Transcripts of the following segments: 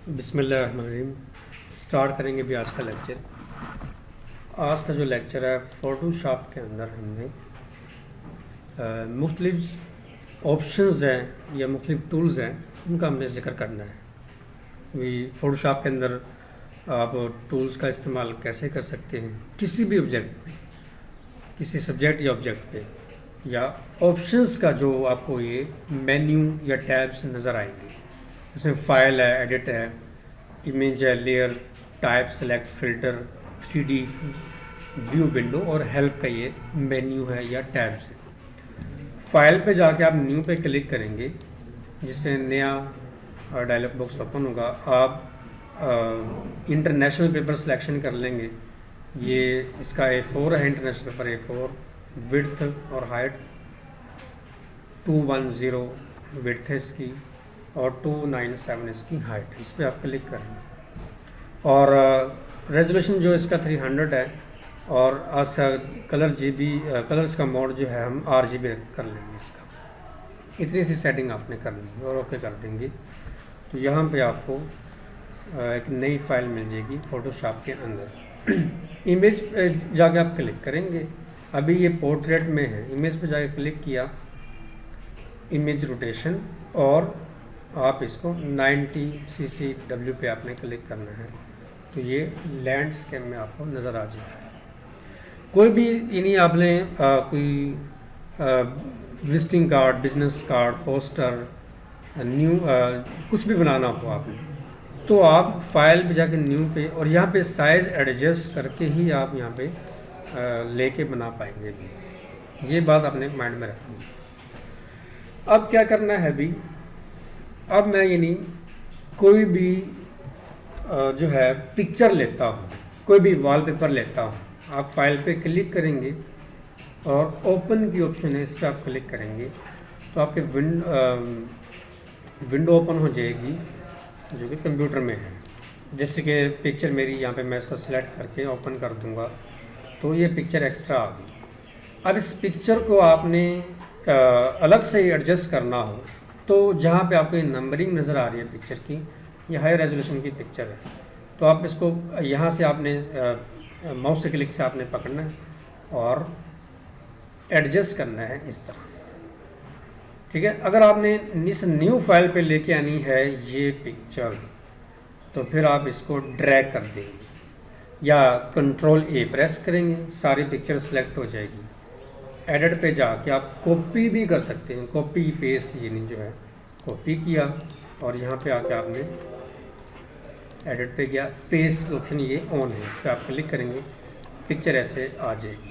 बिस्मिल्लाहिर्रहमानिर्रहीम। स्टार्ट करेंगे भी आज का लेक्चर। आज का जो लेक्चर है फ़ोटोशॉप के अंदर हमने मुख्तलिफ ऑप्शंस हैं या मुख्तलिफ टूल्स हैं, उनका हमने ज़िक्र करना है। फ़ोटोशॉप के अंदर आप टूल्स का इस्तेमाल कैसे कर सकते हैं किसी भी ऑब्जेक्ट पे, किसी सब्जेक्ट या ऑब्जेक्ट पे, या ऑप्शंस का जो आपको ये मेन्यू या टैब्स नज़र आएंगे। इसमें फाइल है, एडिट है, इमेज है, layer, type, select, filter, 3D view, window और हेल्प का ये मेन्यू है या टैब्स है। फाइल पे जाके आप न्यू पे क्लिक करेंगे, जिससे नया डायलॉग बॉक्स ओपन होगा। आप इंटरनेशनल पेपर सिलेक्शन कर लेंगे। ये इसका A4 है, इंटरनेशनल पेपर A4। विड्थ और हाइट 210 विड्थ है इसकी और 297 इसकी हाइट। इस पर आप क्लिक करेंगे और रेजोल्यूशन जो इसका 300 है और आज का कलर्स का मोड जो है हम RGB कर लेंगे इसका। इतनी सी सेटिंग आपने करनी है और ओके कर देंगे तो यहाँ पे आपको एक नई फाइल मिल जाएगी फ़ोटोशॉप के अंदर। इमेज पे जाके आप क्लिक करेंगे। अभी ये पोर्ट्रेट में है, इमेज पे जाके क्लिक किया, इमेज रोटेशन, और आप इसको 90 CCW पे आपने क्लिक करना है तो ये लैंडस्केप में आपको नज़र आ जाएगा। कोई भी इन्हीं आपने कोई visiting card, business card, poster, new कुछ भी बनाना हो आपने, तो आप फाइल पे जाके न्यू पे, और यहाँ पे साइज़ एडजस्ट करके ही आप यहाँ पे लेके बना पाएंगे भी। ये बात आपने माइंड में रखनी है। अब क्या करना है भी, अब मैं यानी कोई भी जो है पिक्चर लेता हूँ, कोई भी वॉलपेपर लेता हूँ। आप फाइल पे क्लिक करेंगे और ओपन की ऑप्शन है, इस पर आप क्लिक करेंगे तो आपके विंडो ओपन हो जाएगी जो कि कंप्यूटर में है। जैसे कि पिक्चर मेरी यहाँ पे मैं इसको सिलेक्ट करके ओपन कर दूँगा तो ये पिक्चर एक्स्ट्रा आ गई। अब इस पिक्चर को आपने अलग से एडजस्ट करना हो तो जहाँ पे आपको नंबरिंग नज़र आ रही है पिक्चर की, ये हाई रेजोल्यूशन की पिक्चर है, तो आप इसको यहाँ से आपने माउस के क्लिक से आपने पकड़ना है और एडजस्ट करना है इस तरह। ठीक है। अगर आपने इस न्यू फाइल पे लेके आनी है ये पिक्चर, तो फिर आप इसको ड्रैग कर देंगे या Ctrl A प्रेस करेंगे, सारी पिक्चर सेलेक्ट हो जाएगी। एडिट पे जाके आप कॉपी भी कर सकते हैं, कॉपी पेस्ट, ये नहीं जो है कॉपी किया और यहाँ पे आके आपने एडिट पे गया, पेस्ट का ऑप्शन ये ऑन है, इस पर आप क्लिक करेंगे, पिक्चर ऐसे आ जाएगी।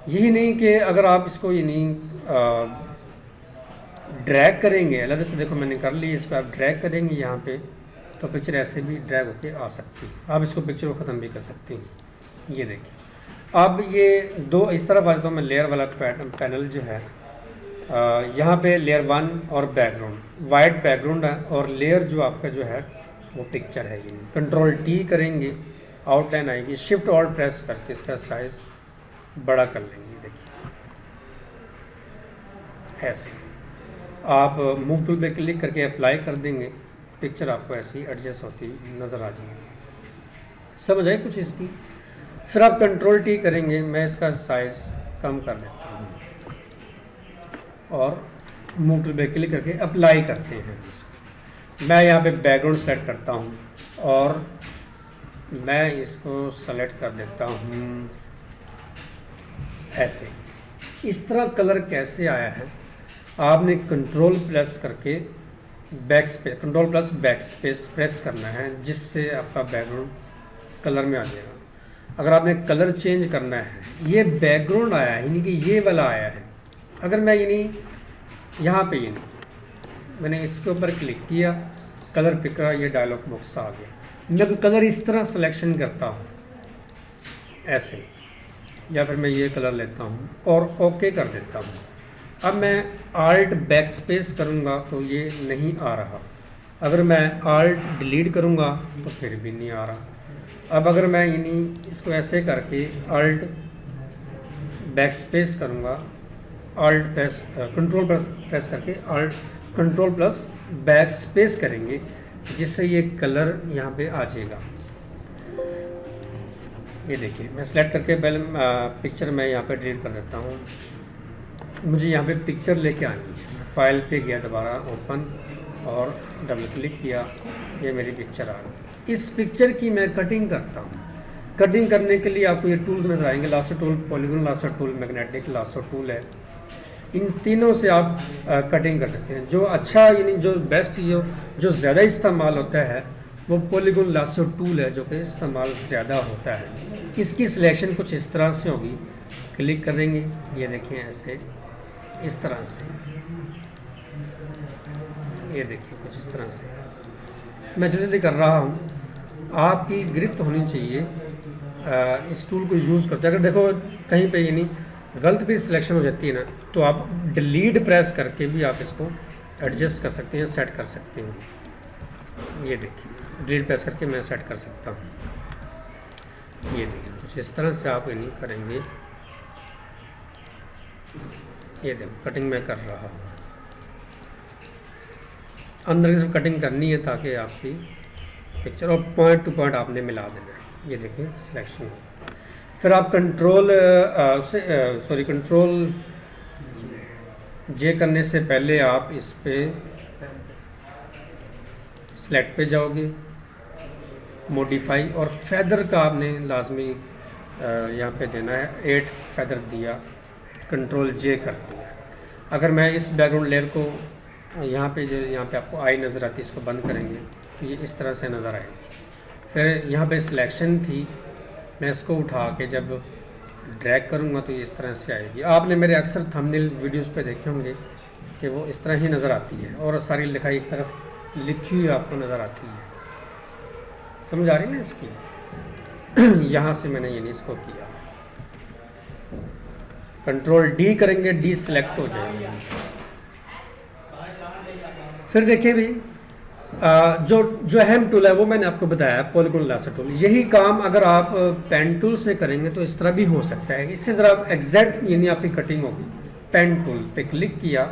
यही नहीं कि अगर आप इसको ये नहीं ड्रैग करेंगे अलग से, देखो मैंने कर ली, इसको आप ड्रैग करेंगे यहाँ पे तो पिक्चर ऐसे भी ड्रैग होके आ सकती है। आप इसको पिक्चर को ख़त्म भी कर सकते हैं। ये देखिए, अब ये दो इस तरफ आ जाता हूँ मैं। लेयर वाला पैनल जो है यहाँ पे लेयर 1 और बैकग्राउंड, वाइट बैकग्राउंड है और लेयर जो आपका जो है वो पिक्चर है। ये Ctrl T करेंगे, आउटलाइन आएगी, शिफ्ट ऑल्ट प्रेस करके इसका साइज़ बड़ा कर लेंगे। देखिए ऐसे आप मूव टूल पे क्लिक करके अप्लाई कर देंगे, पिक्चर आपको ऐसी एडजस्ट होती नज़र आ जाएगी। समझ आए कुछ इसकी? फिर आप Ctrl T करेंगे, मैं इसका साइज़ कम कर देता हूँ और मूव टूल पे क्लिक करके अप्लाई करते हैं इसको। मैं यहाँ पे बैकग्राउंड सेलेक्ट करता हूँ और मैं इसको सेलेक्ट कर देता हूँ ऐसे। इस तरह कलर कैसे आया है, आपने Ctrl प्लस करके Ctrl plus back space press करना है, जिससे आपका बैकग्राउंड कलर में आ जाएगा। अगर आपने कलर चेंज करना है, ये बैकग्राउंड आया है यानी कि ये वाला आया है। अगर मैं यानी यहाँ पे यानी मैंने इसके ऊपर क्लिक किया, कलर पिक करा, ये डायलॉग बॉक्स आ गया। मैं कलर इस तरह सिलेक्शन करता हूँ ऐसे, या फिर मैं ये कलर लेता हूँ और ओके कर देता हूँ। अब मैं आल्ट बैक स्पेस करूँगा तो ये नहीं आ रहा। अगर मैं आल्ट डिलीट करूँगा तो फिर भी नहीं आ रहा। अब अगर मैं यानी इसको ऐसे करके आल्ट बैक स्पेस करूँगा, आल्ट प्रेस Ctrl प्रेस करके alt Ctrl plus back space करेंगे जिससे ये कलर यहाँ पे आ जाएगा। ये देखिए मैं सेलेक्ट करके पहले पिक्चर मैं यहाँ पे डिलीट कर देता हूँ। मुझे यहाँ पे पिक्चर लेके आनी है। फाइल पे गया, दोबारा ओपन और डबल क्लिक किया, ये मेरी पिक्चर आ गई। इस पिक्चर की मैं कटिंग करता हूँ। कटिंग करने के लिए आपको ये टूल्स नजर आएंगे, lasso tool, polygon lasso tool, magnetic lasso tool है। इन तीनों से आप कटिंग कर सकते हैं। जो अच्छा यानी जो बेस्ट जो ज़्यादा इस्तेमाल होता है वो पॉलीगॉन लासो टूल है, जो कि इस्तेमाल ज़्यादा होता है। इसकी सिलेक्शन कुछ इस तरह से होगी, क्लिक करेंगे, ये देखिए ऐसे इस तरह से, ये देखिए कुछ इस तरह से। मैं जल्दी कर रहा हूँ, आपकी गिरफ्त होनी चाहिए इस टूल को यूज़ करते। अगर देखो कहीं पे यानी गलत भी सिलेक्शन हो जाती है ना, तो आप डिलीट प्रेस करके भी आप इसको एडजस्ट कर सकते हैं, सेट कर सकते हैं। ये देखिए डिलीट प्रेस करके मैं सेट कर सकता हूँ। ये देखिए कुछ इस तरह से आप यानी करेंगे। ये देखो कटिंग मैं कर रहा हूँ, अंदर की कटिंग करनी है ताकि आपकी पिक्चर और पॉइंट टू पॉइंट आपने मिला देना है। ये देखिए सिलेक्शन। फिर आप कंट्रोल जे करने से पहले आप इस पे सेलेक्ट पे जाओगे, मॉडिफाई और फेदर का आपने लाजमी यहाँ पे देना है। 8 फेदर दिया, कंट्रोल जे कर दिया। अगर मैं इस बैकग्राउंड लेयर को यहाँ पे आपको आई नज़र आती है, इसको बंद करेंगे तो ये इस तरह से नज़र आएगी। फिर यहाँ पे सिलेक्शन थी, मैं इसको उठा के जब ड्रैग करूँगा तो ये इस तरह से आएगी। आपने मेरे अक्सर थंबनेल वीडियोस पे देखे होंगे कि वो इस तरह ही नज़र आती है और सारी लिखाई एक तरफ लिखी हुई आपको नज़र आती है। समझ आ रही ना इसकी? यहाँ से मैंने ये नहीं इसको किया, कंट्रोल डी करेंगे, डी सिलेक्ट हो जाएगी। फिर देखिए भी जो अहम टूल है वो मैंने आपको बताया, पॉलीगॉन लासो टूल। यही काम अगर आप पेन टूल से करेंगे तो इस तरह भी हो सकता है। इससे ज़रा एग्जैक्ट यानी आपकी कटिंग होगी। पेन टूल पे क्लिक किया,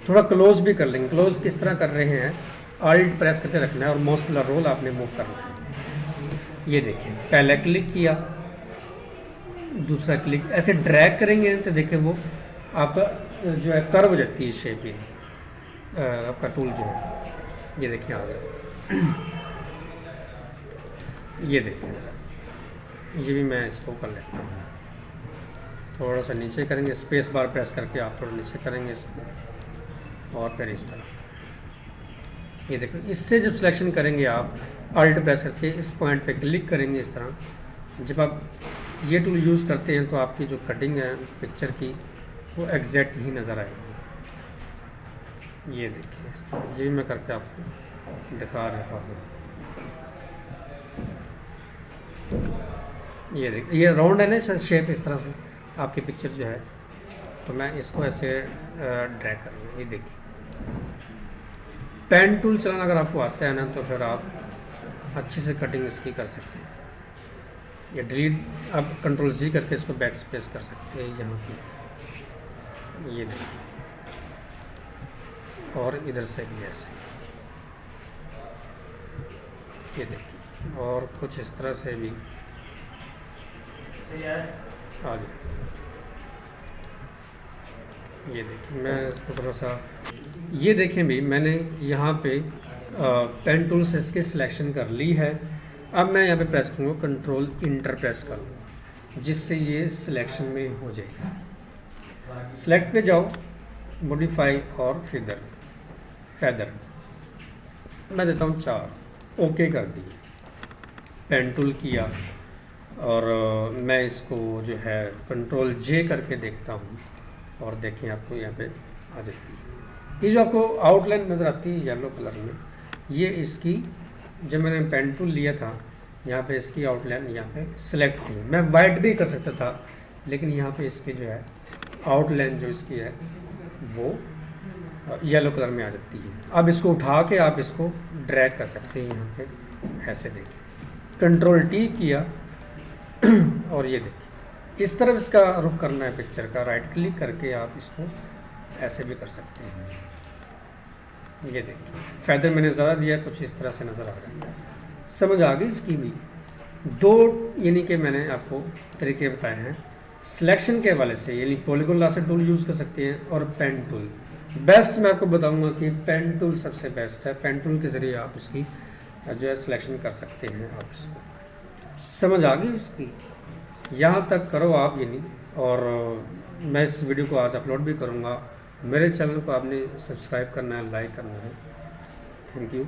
थोड़ा क्लोज भी कर लेंगे। क्लोज किस तरह कर रहे हैं, ऑल्ट प्रेस करके रखना है और माउस वाला रोल आपने मूव करना है। ये देखिए पहले क्लिक किया, दूसरा क्लिक, ऐसे ड्रैग करेंगे तो देखिए वो आपका जो है कर्व हो जाती है शेप ही। आपका टूल जो है ये देखिए आ गया। ये देखिए ये भी मैं इसको कर लेता हूँ। थोड़ा सा नीचे करेंगे, स्पेस बार प्रेस करके आप थोड़ा नीचे करेंगे इसको और फिर इस तरह। ये देखो इससे जब सिलेक्शन करेंगे आप अल्ट प्रेस करके इस पॉइंट पे क्लिक करेंगे इस तरह। जब आप ये टूल यूज़ करते हैं तो आपकी जो कटिंग है पिक्चर की वो एग्जैक्ट ही नज़र आएगी। ये देखिए इस तरह, ये मैं करके आपको दिखा रहा हूँ। ये देखिए ये राउंड है ना शेप, इस तरह से आपकी पिक्चर जो है। तो मैं इसको ऐसे ड्रैग करूँगा। ये देखिए पेन टूल चलाना अगर आपको आता है ना तो फिर आप अच्छे से कटिंग इसकी कर सकते हैं। या डिलीट आप कंट्रोल जी करके इसको बैक स्पेस कर सकते हैं यहाँ पे। ये देखिए और इधर से भी ऐसे, ये देखिए और कुछ इस तरह से भी आगे। ये देखिए मैं इसको थोड़ा सा, ये देखें भी मैंने यहाँ पे पेन टूल से इसकी सिलेक्शन कर ली है। अब मैं यहाँ पे प्रेस करूँगा, कंट्रोल इंटर प्रेस कर लूँगा जिससे ये सिलेक्शन में हो जाएगा। सेलेक्ट पे जाओ, मॉडिफाई और फेदर मैं देता हूँ 4, ओके कर दिए। पेन टूल किया और मैं इसको जो है कंट्रोल जे करके देखता हूँ और देखिए आपको यहाँ पे आ जाती है। ये जो आपको आउटलाइन नज़र आती है येलो कलर में, ये इसकी जब मैंने पेन टूल लिया था यहाँ पे इसकी आउटलाइन यहाँ पे सिलेक्ट थी। मैं वाइट भी कर सकता था लेकिन यहाँ पे इसकी जो है आउटलाइन जो इसकी है वो येलो कलर में आ जाती है। अब इसको उठा के आप इसको ड्रैग कर सकते हैं यहाँ पे, ऐसे देखिए कंट्रोल टी किया और ये देखिए इस तरफ इसका रुख करना है पिक्चर का, राइट क्लिक करके आप इसको ऐसे भी कर सकते हैं। ये देखिए फ़ायदा मैंने ज़्यादा दिया, कुछ इस तरह से नज़र आ रहा है। समझ आ गई इसकी भी। दो यानी कि मैंने आपको तरीके बताए हैं सिलेक्शन के हवाले से, यानी पॉलीगॉन लासर टूल यूज़ कर सकते हैं और पेन टूल। बेस्ट मैं आपको बताऊंगा कि पेन टूल सबसे बेस्ट है। पेन टूल के ज़रिए आप इसकी जो है सिलेक्शन कर सकते हैं। आप इसको समझ आ गई इसकी, यहाँ तक करो आप यानी। और मैं इस वीडियो को आज अपलोड भी करूँगा। मेरे चैनल को आपने सब्सक्राइब करना है, लाइक करना है। Thank you.